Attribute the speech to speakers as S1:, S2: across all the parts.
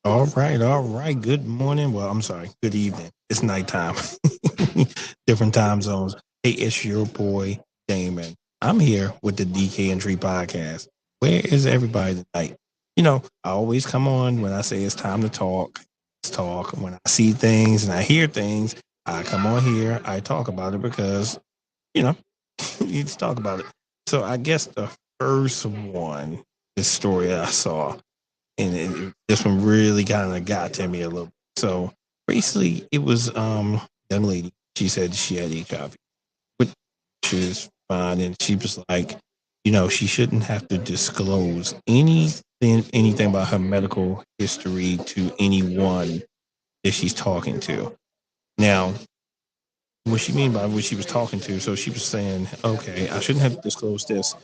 S1: All right, all right. Good morning. Well, I'm sorry. Good evening. It's nighttime. Different time zones. Hey, it's your boy Damon. I'm here with the DK and Tree podcast. Where is everybody tonight? I always come on when I say it's time to talk. Let's talk. When I see things and I hear things, I come on here. I talk about it because you know you need to talk about it. So I guess the first one, this story I saw this one really kind of got to me a little. So basically, it was young lady. She said she had HIV, which is fine, and she was like, she shouldn't have to disclose anything about her medical history to anyone that she's talking to. Now, what she mean by what she was talking to? So she was saying, okay, I shouldn't have disclosed this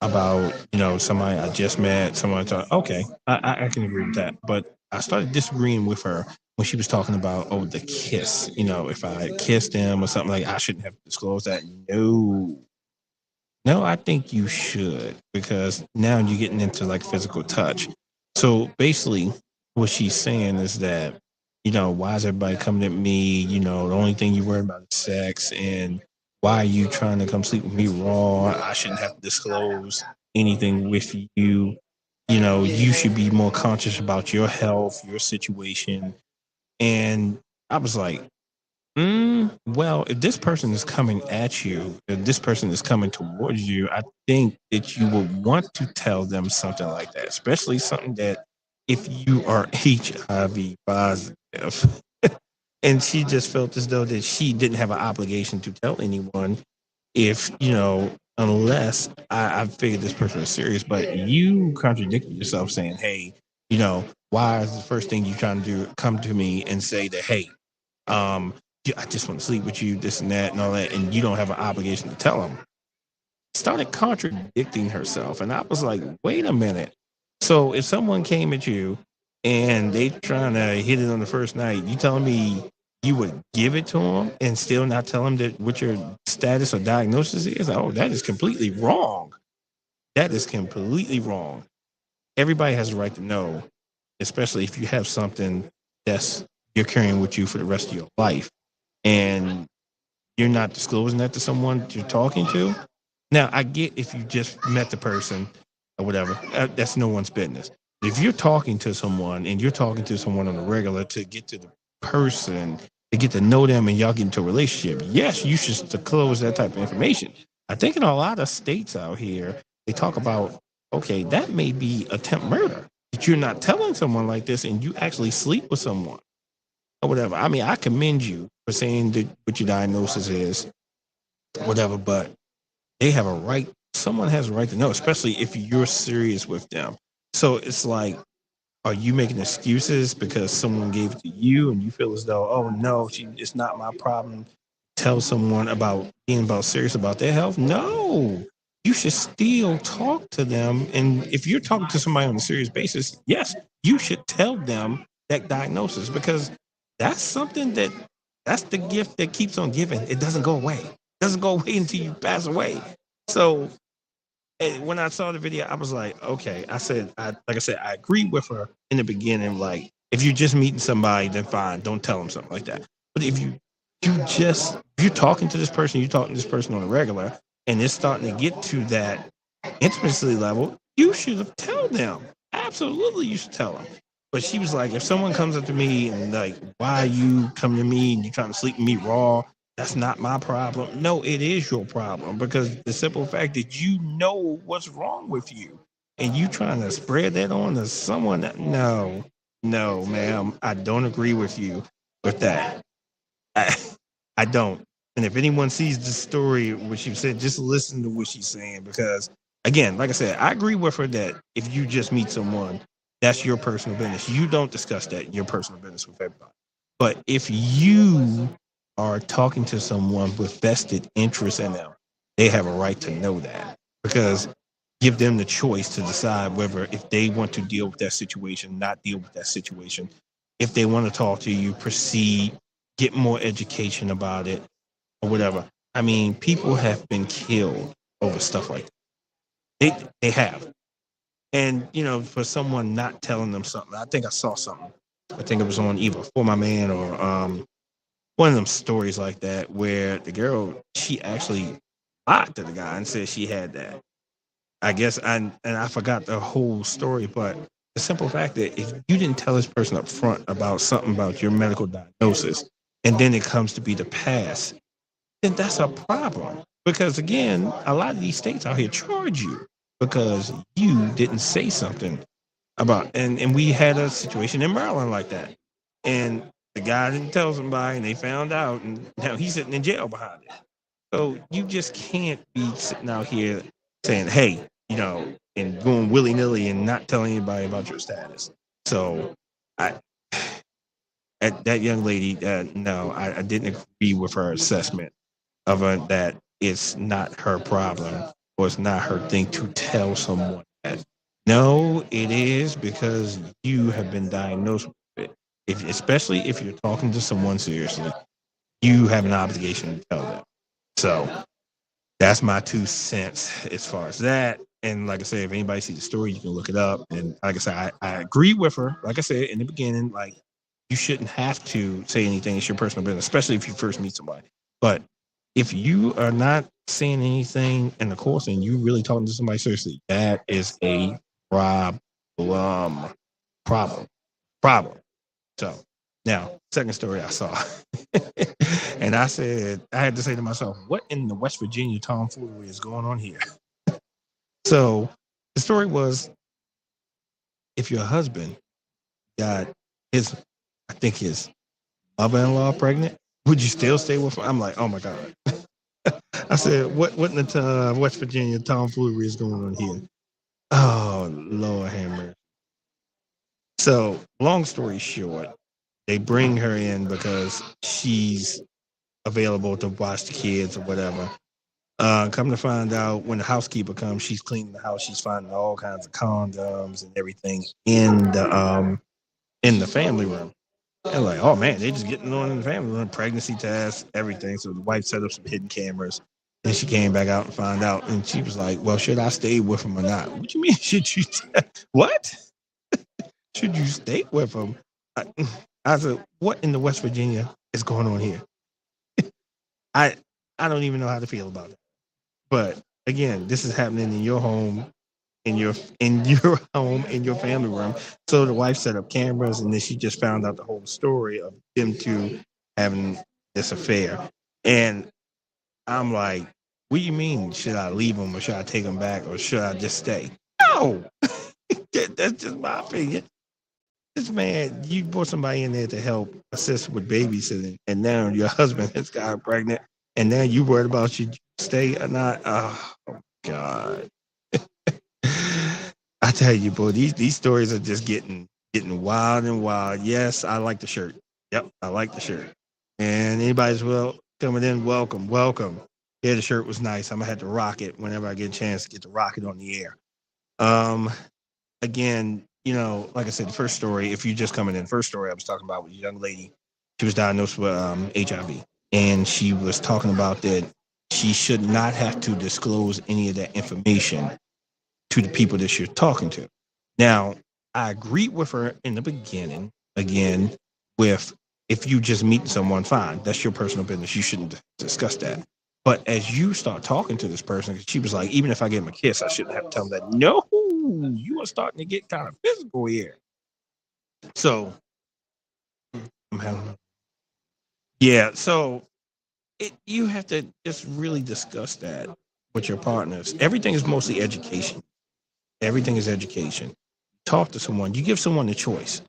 S1: about somebody I just met, someone I thought, okay, I can agree with that. But I started disagreeing with her when she was talking about the kiss. If I had kissed him or something like I shouldn't have disclosed that. No, no, I think you should because now you're getting into like physical touch. So basically, what she's saying is that why is everybody coming at me? The only thing you worry about is sex, and why are you trying to come sleep with me raw? I shouldn't have to disclose anything with you. You should be more conscious about your health, your situation. And I was like, well, if this person is coming at you, if this person is coming towards you, I think that you would want to tell them something like that, especially something that if you are HIV positive. And she just felt as though that she didn't have an obligation to tell anyone if, unless I figured this person was serious. But you contradicted yourself saying, hey, why is the first thing you trying to do come to me and say that, hey, um, I just want to sleep with you, this and that, and all that, and you don't have an obligation to tell them. Started contradicting herself, and I was like, wait a minute. So if someone came at you and they trying to hit it on the first night, you telling me you would give it to them and still not tell them that what your status or diagnosis is? Oh, that is completely wrong. That is completely wrong. Everybody has a right to know, especially if you have something that's you're carrying with you for the rest of your life and you're not disclosing that to someone you're talking to. Now, I get if you just met the person or whatever, that's no one's business. If you're talking to someone and you're talking to someone on a regular to get to the person, to get to know them and y'all get into a relationship, yes, you should disclose that type of information. I think in a lot of states out here, they talk about, okay, that may be attempt murder. That you're not telling someone like this and you actually sleep with someone or whatever. I mean, I commend you for saying that what your diagnosis is, whatever, but they have a right, someone has a right to know, especially if you're serious with them. So it's like, are you making excuses because someone gave it to you and you feel as though, oh no, it's not my problem? Tell someone about being about serious about their health? No, you should still talk to them. And if you're talking to somebody on a serious basis, yes, you should tell them that diagnosis because that's something that's the gift that keeps on giving. It doesn't go away. It doesn't go away until you pass away. So when I saw the video, I was like, okay. Like I said, I agree with her in the beginning. Like, if you're just meeting somebody, then fine, don't tell them something like that. But if you're talking to this person, you're talking to this person on a regular, and it's starting to get to that intimacy level, you should have tell them. Absolutely, you should tell them. But she was like, if someone comes up to me and like, why you come to me and you trying to sleep with me raw? That's not my problem. No, it is your problem because the simple fact that you know what's wrong with you and you trying to spread that on to someone that, no, no, ma'am, I don't agree with you with that. I, I don't. And if anyone sees the story, what she said, just listen to what she's saying because, again, like I said, I agree with her that if you just meet someone, that's your personal business. You don't discuss that your personal business with everybody. But if you are talking to someone with vested interest in them, they have a right to know that because give them the choice to decide whether if they want to deal with that situation, not deal with that situation. If they want to talk to you, proceed, get more education about it or whatever. I mean, people have been killed over stuff like that. They have. And for someone not telling them something, I think I saw something. I think it was on either For My Man or one of them stories like that where the girl, she actually lied to the guy and said she had that. I guess I forgot the whole story, but the simple fact that if you didn't tell this person up front about something about your medical diagnosis, and then it comes to be the past, then that's a problem. Because again, a lot of these states out here charge you because you didn't say something about, and we had a situation in Maryland like that. And the guy didn't tell somebody and they found out, and now he's sitting in jail behind it. So you just can't be sitting out here saying, hey, and going willy nilly and not telling anybody about your status. So I, at that young lady, no, I didn't agree with her assessment of that it's not her problem or it's not her thing to tell someone that. No, it is because you have been diagnosed with it. Especially if you're talking to someone seriously, you have an obligation to tell them. So that's my 2 cents as far as that. And like I said, if anybody sees the story, you can look it up. And like I said, I agree with her. Like I said in the beginning, like you shouldn't have to say anything. It's your personal business, especially if you first meet somebody. But if you are not saying anything in the course and you really talking to somebody seriously, that is a problem. Problem. Problem. So now, second story I saw. And I said, I had to say to myself, what in the West Virginia tomfoolery is going on here? So the story was if your husband got his, I think his mother-in-law pregnant, would you still stay with her? I'm like, oh my God. I said, what in the West Virginia tomfoolery is going on here? Oh, Lord Hammer. So long story short, they bring her in because she's available to watch the kids or whatever. Come to find out, when the housekeeper comes, she's cleaning the house. She's finding all kinds of condoms and everything in the family room. And like, oh man, they just getting on in the family room, pregnancy tests, everything. So the wife set up some hidden cameras. And she came back out and found out, and she was like, "Well, should I stay with him or not?" What you mean? Should you? What? Should you stay with him? I, I said, "What in the West Virginia is going on here?" I I don't even know how to feel about it. But again, this is happening in your home, in your home, in your family room. So the wife set up cameras, and then she just found out the whole story of them two having this affair. And I'm like, what do you mean? Should I leave him, or should I take him back, or should I just stay? No, that's just my opinion. This man, you brought somebody in there to help assist with babysitting, and now your husband has got her pregnant, and now you worried about should you stay or not? Oh God. I tell you, boy, these stories are just getting wild and wild. Yes, I like the shirt. Yep, I like the shirt. And anybody's coming in, welcome, welcome. Yeah, the shirt was nice. I'm gonna have to rock it whenever I get a chance to get to rock it on the air. Um, again, like I said, the first story, if you just coming in, first story I was talking about was a young lady. She was diagnosed with HIV, and she was talking about that she should not have to disclose any of that information to the people that you're talking to. Now, I agree with her in the beginning, again, with if you just meet someone, fine, that's your personal business. You shouldn't discuss that. But as you start talking to this person, she was like, even if I give him a kiss, I shouldn't have to tell him that. No, you are starting to get kind of physical here. So, I'm having, yeah, so you have to just really discuss that with your partners. Everything is mostly education. Everything is education. Talk to someone. You give someone a choice.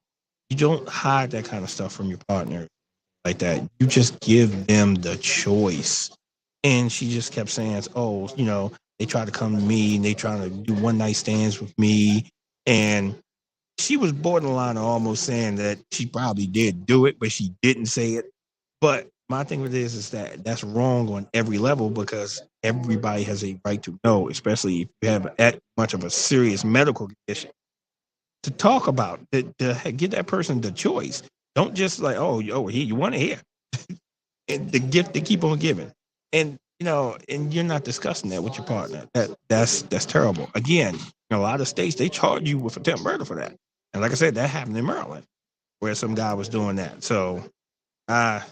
S1: You don't hide that kind of stuff from your partner like that. You just give them the choice. And she just kept saying, "Oh, they try to come to me and they trying to do one night stands with me." And she was borderline almost saying that she probably did do it, but she didn't say it. But my thing with this is that that's wrong on every level because everybody has a right to know, especially if you have that much of a serious medical condition to talk about, to give that person the choice. Don't just like, oh, here, you want to hear. And the gift they keep on giving. And and you're not discussing that with your partner. That's terrible. Again, In a lot of states, they charge you with attempt murder for that. And like I said, that happened in Maryland, where some guy was doing that. So I,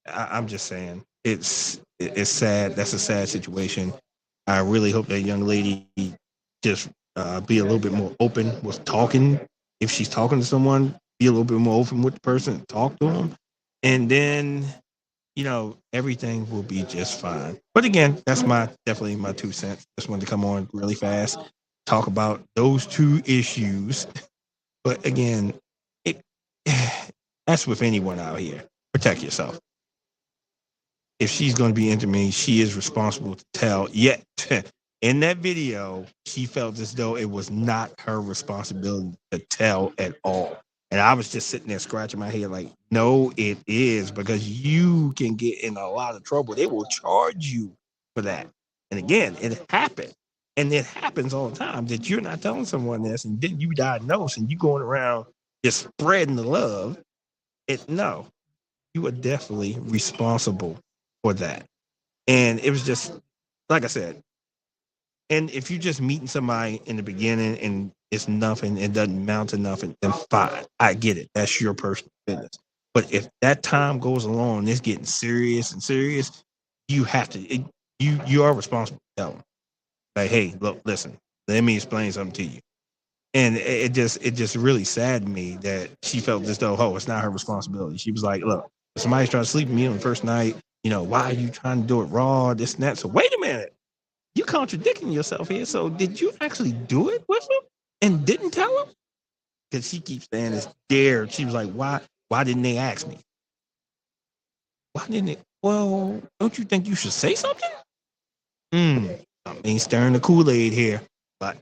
S1: I'm just saying, it's sad. That's a sad situation. I really hope that young lady just be a little bit more open with talking. If she's talking to someone, be a little bit more open with the person, talk to them, and then everything will be just fine. But again, that's my definitely my 2 cents. Just wanted to come on really fast, talk about those two issues. But again, it that's with anyone out here. Protect yourself. If she's going to be intimate, she is responsible to tell. Yet, in that video, she felt as though it was not her responsibility to tell at all. And I was just sitting there scratching my head like, no, it is, because you can get in a lot of trouble. They will charge you for that. And again, it happened. And it happens all the time that you're not telling someone this, and then you diagnose and you going around just spreading the love. No, you are definitely responsible for that. And it was just, like I said, and if you're just meeting somebody in the beginning and it's nothing, it doesn't amount to nothing, then fine. I get it. That's your personal business. But if that time goes along and it's getting serious and serious, you have to, you are responsible to tell them. Like, hey, look, listen, let me explain something to you. And it just really saddened me that she felt as though, oh, it's not her responsibility. She was like, look, if somebody's trying to sleep with me on the first night, why are you trying to do it raw, this and that? So wait a minute, you contradicting yourself here. So did you actually do it with him and didn't tell him? Because she keeps saying it's scared. She was like, why didn't they ask me? Why didn't it? Well, don't you think you should say something? I mean, stirring the Kool-Aid here, but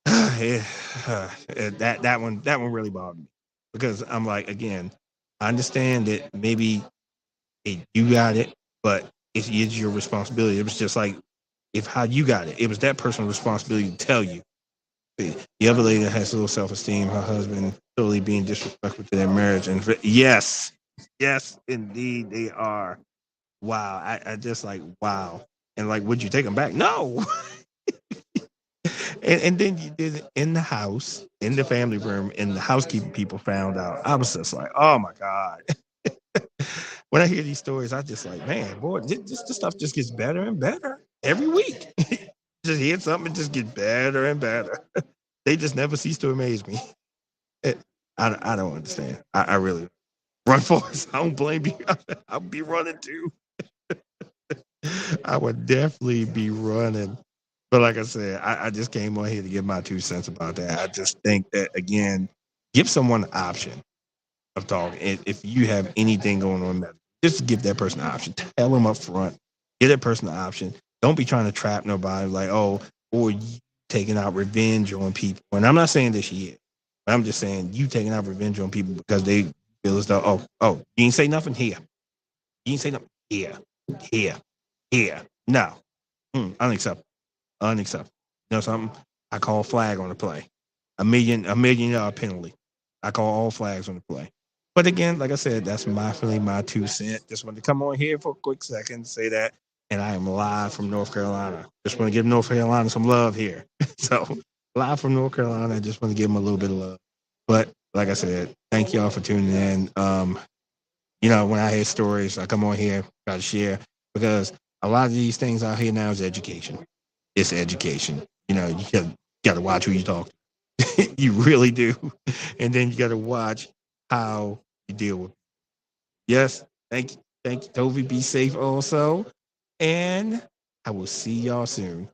S1: that one really bothered me, because I'm like, again, I understand that maybe you got it, but it is your responsibility. It was just like, if how you got it, it was that person's responsibility to tell you. The other lady has low self-esteem. Her husband totally being disrespectful to their marriage, and yes, yes, indeed they are. Wow, I just like, wow, and like, would you take them back? No. And then you did it in the house, in the family room, and the housekeeping people found out. I was just like, oh my God. When I hear these stories, I just like, man, boy, this stuff just gets better and better every week. Just hear something, it just gets better and better. They just never cease to amaze me. I don't understand. I really run for us. I don't blame you. I'll be running too. I would definitely be running. But like I said, I just came on here to give my 2 cents about that. I just think that, again, give someone an option of talking. If you have anything going on, just give that person an option. Tell them up front. Give that person an option. Don't be trying to trap nobody like, oh, or you taking out revenge on people. And I'm not saying that she is, but I'm just saying you taking out revenge on people because they feel as though, oh, you ain't say nothing here. You ain't say nothing here. No, unacceptable. Unacceptable. You know something? I call flag on the play. $1 million penalty. I call all flags on the play. But again, like I said, that's my 2 cents. Just wanted to come on here for a quick second, say that, and I am live from North Carolina. Just want to give North Carolina some love here. So live from North Carolina, I just want to give them a little bit of love. But like I said, thank y'all for tuning in. When I hear stories, I come on here, try to share, because a lot of these things out here now is education. It's education. You got to watch who you talk to. You really do. And then you got to watch how you deal with it. Yes. Thank you. Thank you, Toby. Be safe also. And I will see y'all soon.